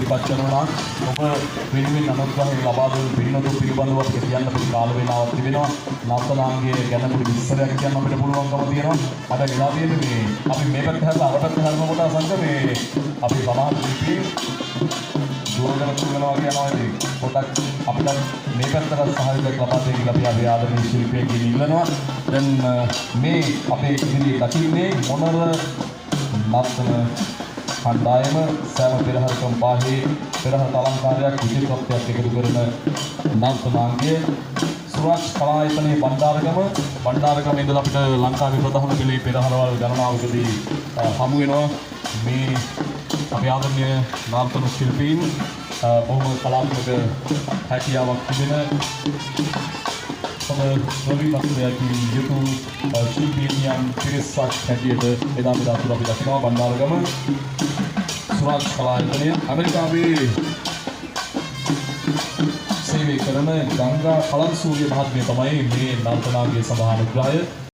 ඉදිරිපත් කරනවා ඔබ වෙනුවෙන් අනුග්‍රහය ලබා දුන් පිරිනොදු පිළිබඳව අපිට කියන්න පුළුවන් කාල වේලාවක් තිබෙනවා. නර්තනාංගයේ ගැන පොඩි විස්තරයක් කියන්න අපිට පුළුවන්කම තියෙනවා. අද වෙලා තියෙන්නේ මේ අපි මේ පැත්ත හැරලා අර පැත්ත හැරෙන කොට අසංග මේ අපි සමහර ශිල්පීන් දුරගෙන තුනනවා කියනවා ඉතින් පොඩක් අපිට මේ පැත්තට සහයෝගයක් ලබා දෙන්න කියලා අපි ආදරණීය ශිල්පියෙක්ගෙන් ඉල්ලනවා. දැන් මේ අපේ ඉදිරියේ දකින්නේ මොනර නර්තන කණ්ඩායම සෑම පෙරහරකම පාහේ පෙරහර අලංකාරයක් විචිත්‍රත්වයක් එකතු කරන නර්තනාංගය සුරාජ් කලායතනයේ බණ්ඩාරගම ඉඳලා අපිට ලංකාවේ ප්‍රධාන පෙළේ පෙරහරවල් ගණනාවකදී හමු වෙනවා. මේ අපේ ආදරණීය නර්තන ශිල්පීන් බොහොම කලාත්මක හැකියාවක් තිබෙන ප්‍රවීණත්වයකින් යුතු ශිල්පීනියන් පිරිසක් හැටියට එදා තුර අපි දකිනවා බණ්ඩාරගම සුරාජ් කලායතනය ඇමරිකාවේ සේවය කරන ගංගා කලන්සූරිය මහත්මිය තමයි මේ නර්තනාංගයේ සඳහා අනුග්‍රහය